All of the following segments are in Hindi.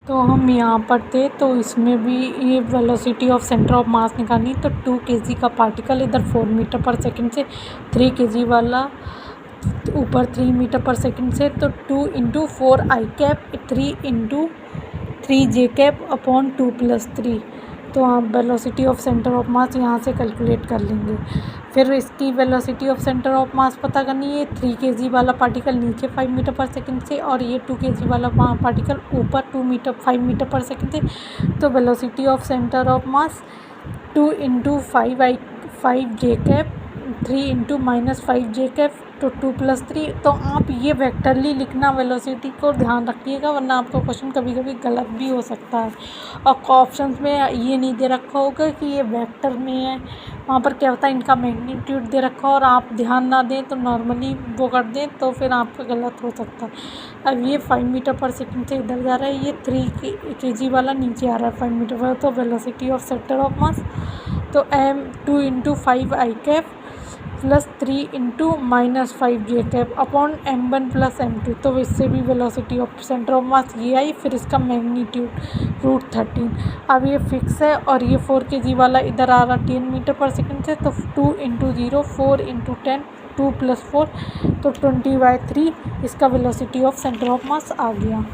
तो हम यहाँ पर थे, तो इसमें भी ये वेलोसिटी ऑफ सेंटर ऑफ मास निकालनी। तो 2 kg का पार्टिकल इधर 4 मीटर पर सेकंड से, 3 kg वाला ऊपर 3 मीटर पर सेकंड से, तो 2 into 4 i cap 3 into 3 J cap upon 2 + 3। तो आप वेलोसिटी ऑफ सेंटर ऑफ मास यहाँ से कैलकुलेट कर लेंगे। फिर इसकी वेलोसिटी ऑफ सेंटर ऑफ मास पता करनी है। 3 kg वाला पार्टिकल नीचे 5 मीटर पर सेकंड से, और ये 2 kg वाला पार्टिकल ऊपर 5 मीटर पर सेकंड से। तो velocity of centre of mass 2 into 5 j cap 3 into -5 j cap, तो 2 + 3। तो आप ये वेक्टरली लिखना, वेलोसिटी को ध्यान रखिएगा, वरना आपका क्वेश्चन कभी कभी गलत भी हो सकता है। और ऑप्शंस में ये नहीं दे रखा होगा कि ये वेक्टर में है, वहाँ पर क्या होता है इनका मैग्नीट्यूड दे रखा हो और आप ध्यान ना दें तो नॉर्मली वो कर दें, तो फिर आपका गलत हो सकता है। अब ये 5 मीटर पर सेकंड से इधर जा रहा है, ये 3 kg वाला नीचे आ रहा है 5 मीटर पर। तो वेलोसिटी ऑफ सेंटर ऑफ मास तो m 2 into 5 i cap plus 3 into -5 j cap upon m1 + m2। तो इससे भी वेलोसिटी ऑफ सेंटर ऑफ मास ये आई। फिर इसका मैग्नीट्यूड √13। अब ये फिक्स है, और ये 4 kg वाला इधर आ रहा 10 मीटर पर सेकंड से, तो 2 इंटू 0 4 इंटू 10 2 + 4, तो 20/3 इसका velocity of centre of mass आ गया।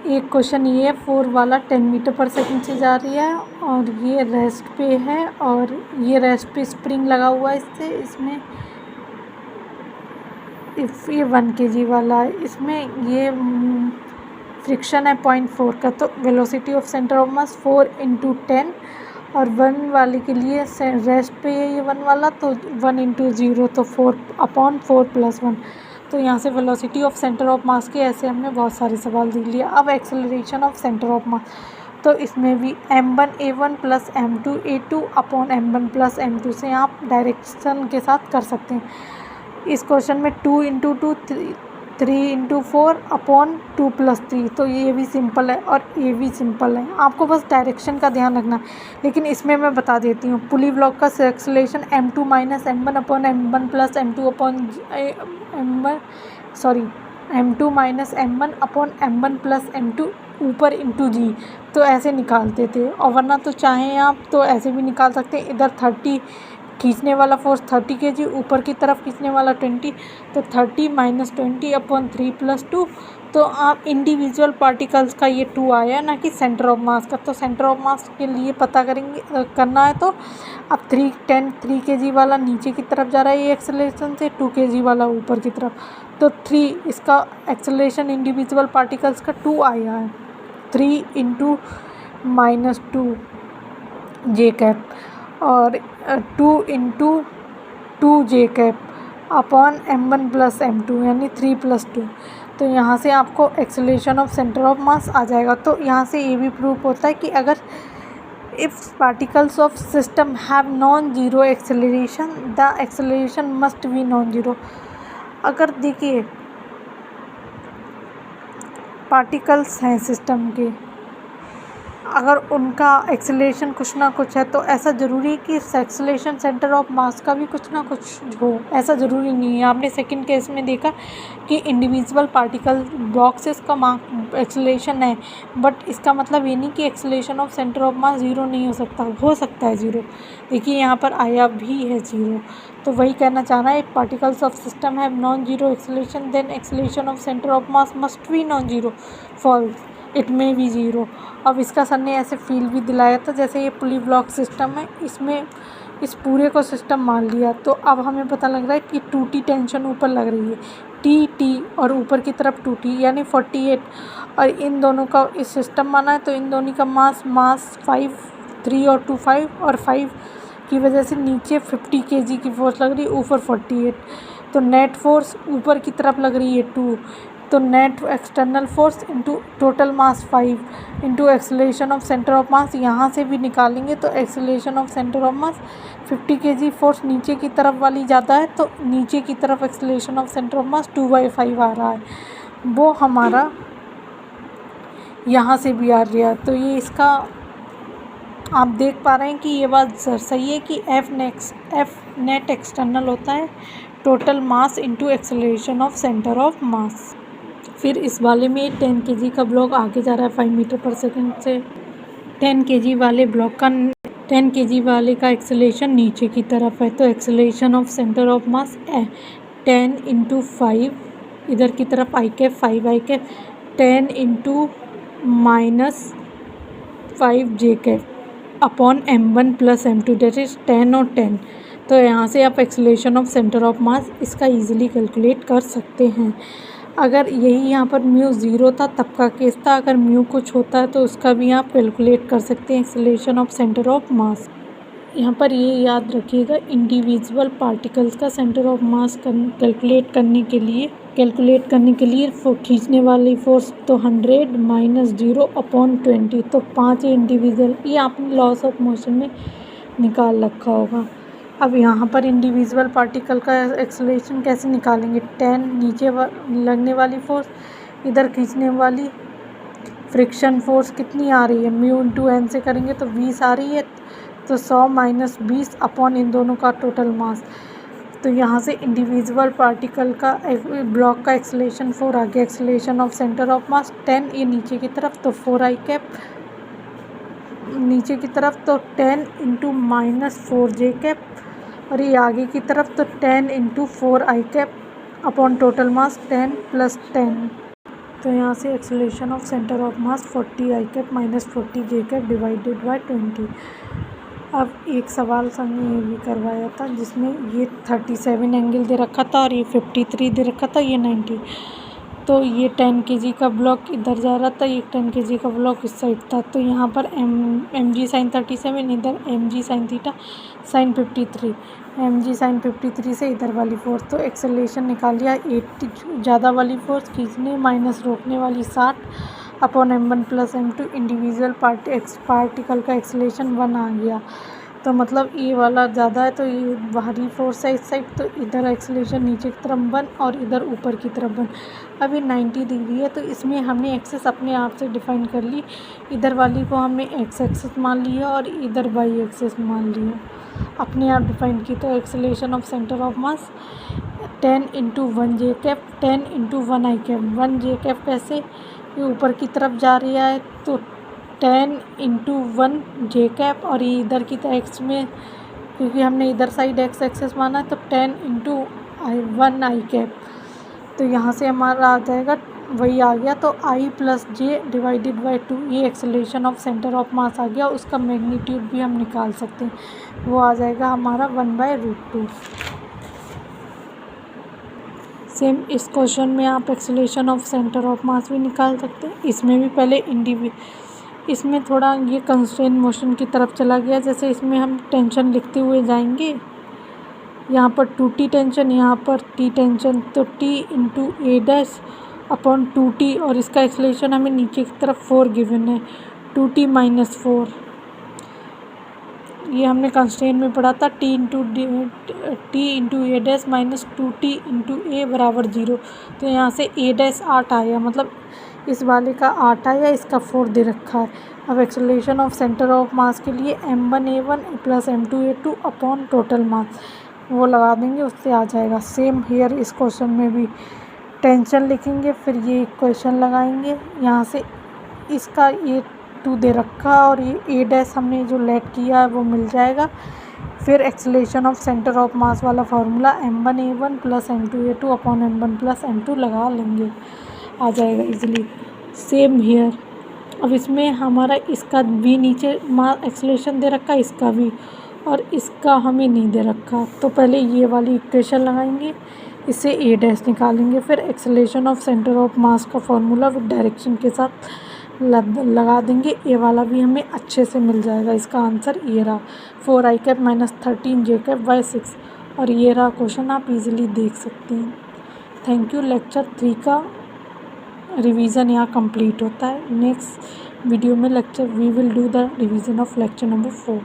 एक क्वेश्चन ये 4 वाला 10 मीटर पर सेकंड से जा रही है, और ये रेस्ट पे है, और ये रेस्ट पे स्प्रिंग लगा हुआ है इससे, इसमें ये 1 kg वाला है, इसमें ये फ्रिक्शन है 0.4 का। तो velocity of centre of mass 4 into 10, और 1 वाले के लिए रेस्ट पे है ये 1 वाला, तो 1 इंटू 0, तो 4/4 + 1। तो यहाँ से वेलोसिटी ऑफ सेंटर ऑफ मास के ऐसे हमने बहुत सारे सवाल देख लिए। अब एक्सेलरेशन ऑफ सेंटर ऑफ मास, तो इसमें भी m1a1 + m2a2 upon m1 + m2 से आप डायरेक्शन के साथ कर सकते हैं। इस क्वेश्चन में 2 इंटू 2 3 इंटू 4 अपॉन 2 + 3। तो ये भी सिंपल है और ये भी सिंपल है, आपको बस डायरेक्शन का ध्यान रखना। लेकिन इसमें मैं बता देती हूँ, पुली ब्लॉक का acceleration m2 - m1 upon m1 + m2 upon m2 - m1 upon m1 + m2 ऊपर इंटू जी, तो ऐसे निकालते थे। और वरना तो चाहें आप तो ऐसे भी निकाल सकते हैं। इधर 30 खींचने वाला फोर्स 30 kg, ऊपर की तरफ खींचने वाला 20, तो 30 - 20 अपॉन 3 + 2। तो आप इंडिविजुअल पार्टिकल्स का ये 2 आया, ना कि सेंटर ऑफ मास का। तो सेंटर ऑफ मास के लिए पता करना है। तो अब 3 kg वाला नीचे की तरफ जा रहा है ये एक्सेलरेशन से, 2 kg वाला ऊपर की तरफ, तो 3 इसका एक्सेलरेशन इंडिविजुअल पार्टिकल्स का 2 आया है। 3 इंटू -2 जे कैप, और 2 इंटू 2 जे कैप अपॉन m1 + m2, यानी 3 + 2। तो यहाँ से आपको acceleration of centre of mass आ जाएगा। तो यहाँ से ये भी प्रूफ होता है कि अगर if particles of system have non-zero acceleration, the acceleration must be non-zero। अगर देखिए पार्टिकल्स हैं सिस्टम के, अगर उनका एक्सेलरेशन कुछ ना कुछ है, तो ऐसा ज़रूरी है कि एक्सेलरेशन सेंटर ऑफ मास का भी कुछ ना कुछ हो, ऐसा ज़रूरी नहीं है। आपने सेकंड केस में देखा कि इंडिविजुअल पार्टिकल बॉक्सेस का एक्सेलरेशन है, बट इसका मतलब ये नहीं कि एक्सेलरेशन ऑफ सेंटर ऑफ मास 0 नहीं हो सकता है 0। देखिए यहाँ पर आया भी है 0। तो वही कहना चाह रहा है, particles of system have non-zero acceleration, then acceleration of centre of mass must be non-zero, false, it may be 0। अब इसका सर ने ऐसे फील भी दिलाया था जैसे ये पुली ब्लॉक सिस्टम है, इसमें इस पूरे को सिस्टम मान लिया। तो अब हमें पता लग रहा है कि 2T टेंशन ऊपर लग रही है, T और ऊपर की तरफ 2T यानी 48, और इन दोनों का इस सिस्टम माना है। तो इन दोनों का मास 5 3 और 2 5, और 5 की वजह से नीचे 50 kg की फोर्स लग रही है, ऊपर 48। तो नेट फोर्स ऊपर की तरफ लग रही है 2, तो net external force into total mass 5 into acceleration of centre of मास यहाँ से भी निकालेंगे। तो acceleration of centre of mass 50 kg force नीचे की तरफ वाली ज़्यादा है, तो नीचे की तरफ एक्सेलरेशन ऑफ सेंटर ऑफ मास 2/5 आ रहा है, वो हमारा यहाँ से भी आ रहा है। तो ये इसका आप देख पा रहे हैं कि ये बात सही है कि F नेट एक्सटर्नल होता है total mass into acceleration of centre of मास। फिर इस वाले में 10 kg का ब्लॉक आगे जा रहा है 5 मीटर पर सेकंड से। 10 kg वाले ब्लॉक का 10 kg वाले का एक्सेलेरेशन नीचे की तरफ है, तो acceleration of centre of mass 10 into 5 इधर की तरफ i cap 5 i cap 10 into minus 5 j cap upon m1 plus m2 that is 10 और 10। तो यहाँ से आप acceleration of centre of mass इसका इजीली कैलकुलेट कर सकते हैं। अगर यही यहाँ पर म्यू 0 था तब का केस था, अगर म्यू कुछ होता है तो उसका भी आप कैलकुलेट कर सकते हैं एक्सेलेरेशन ऑफ सेंटर ऑफ मास। यहाँ पर ये याद रखिएगा इंडिविजुअल पार्टिकल्स का सेंटर ऑफ मास कैलकुलेट करने के लिए खींचने वाली फोर्स तो 100 माइनस 0 अपॉन 20, तो 5 इंडिविजुअल, ये आपने लॉस ऑफ मोशन में निकाल रखा होगा। अब यहाँ पर इंडिविजुअल पार्टिकल का एक्सेलरेशन कैसे निकालेंगे, 10 नीचे लगने वाली फोर्स, इधर खींचने वाली फ्रिक्शन फोर्स कितनी आ रही है, म्यू इंटू एन से करेंगे तो 20 आ रही है, तो 100 माइनस 20 अपॉन इन दोनों का टोटल मास। तो यहाँ से इंडिविजुअल पार्टिकल का ब्लॉक का एक्सेलरेशन 4 आ गया, acceleration of centre of mass 10, ये नीचे की तरफ तो 4 आई कैप नीचे की तरफ तो 10 इंटू माइनस 4 जे कैप, और ये आगे की तरफ तो 10 into 4 i cap upon total mass 10 plus 10। तो यहाँ से acceleration of centre of mass 40 i cap minus 40 j cap divided by 20। अब एक सवाल हमने ये भी करवाया था जिसमें ये 37 एंगल दे रखा था और ये 53 दे रखा था, ये 90, तो ये 10 kg का ब्लॉक इधर जा रहा था, ये 10 kg का ब्लॉक इस साइड था, तो यहाँ पर एम जी साइन 37 इधर m g sine theta sine 53, m g sine 53 से इधर वाली फोर्स, तो एक्सेलरेशन निकाल लिया 80 ज़्यादा वाली फोर्स खींचने माइनस रोकने वाली 60 upon m1 plus m2 individual particle का एक्सेलरेशन 1 आ गया। तो मतलब ये वाला ज़्यादा है तो ये बाहरी फोर्स है इस साइड, तो इधर एक्सेलरेशन नीचे की तरफ 1 और इधर ऊपर की तरफ 1। अभी 90 डिग्री है तो इसमें हमने एक्सेस अपने आप से डिफाइन कर ली, इधर वाली को हमने एक्स एक्सेस मान लिया और इधर वाई एक्सेस मान लिया, अपने आप डिफाइन की। तो acceleration of centre of mass 10 into 1 J cap 10 into 1 I cap, 1 J cap कैसे ये ऊपर की तरफ जा रहा है तो 10 इंटू 1 जे कैप, और ये इधर की तरफ एक्स में क्योंकि हमने इधर साइड एक्स एक्सेस माना है तो 10 इंटू 1 आई कैप, तो यहाँ से हमारा आ जाएगा वही आ गया, तो i plus j divided by 2, ये acceleration of centre of mass आ गया। उसका मैग्नीट्यूड भी हम निकाल सकते हैं, वो आ जाएगा हमारा 1/√2। सेम इस क्वेश्चन में आप एक्सेलरेशन ऑफ सेंटर ऑफ मास भी निकाल सकते हैं। इसमें भी पहले इसमें थोड़ा ये कंस्ट्रेंट मोशन की तरफ चला गया, जैसे इसमें हम टेंशन लिखते हुए जाएंगे, यहाँ पर 2t टेंशन, यहाँ पर t टेंशन, तो t इंटू ए डैश अपॉन 2t, और इसका एक्सेलरेशन हमें नीचे की तरफ 4 गिवन है, 2t माइनस 4, ये हमने कंस्ट्रेंट में पढ़ा था, t इंटू ए डैश माइनस 2t इंटू ए बराबर 0। तो यहाँ से ए डैश 8 आया, मतलब इस वाले का 8 आया, इसका 4 दे रखा है। अब एक्सेलरेशन ऑफ सेंटर ऑफ मास के लिए m1a1 plus m2a2 upon total मास वो लगा देंगे, उससे आ जाएगा। सेम हियर इस क्वेश्चन में भी टेंशन लिखेंगे, फिर ये इक्वेशन लगाएंगे, यहाँ से इसका ये 2 दे रखा और ये ए डैश हमने जो लेट किया है वो मिल जाएगा। फिर एक्सेलरेशन ऑफ सेंटर ऑफ मास वाला formula m1a1 plus m2a2 upon m1 plus m2 लगा लेंगे, आ जाएगा इजीली। सेम हियर, अब इसमें हमारा इसका भी नीचे एक्सेलरेशन दे रखा है, इसका भी, और इसका हमें नहीं दे रखा, तो पहले ये वाली इक्वेशन लगाएंगे, इससे ए डैश निकालेंगे, फिर एक्सेलरेशन ऑफ सेंटर ऑफ मास का फार्मूला विद डायरेक्शन के साथ लगा देंगे, ए वाला भी हमें अच्छे से मिल जाएगा। इसका आंसर ये रहा 4 i cap minus 13 j cap by 6, और ये रहा क्वेश्चन, आप इजीली देख सकते हैं। Thank you. लेक्चर 3 का रिवीजन यहाँ कंप्लीट होता है। नेक्स्ट वीडियो में we will do the revision of lecture number 4।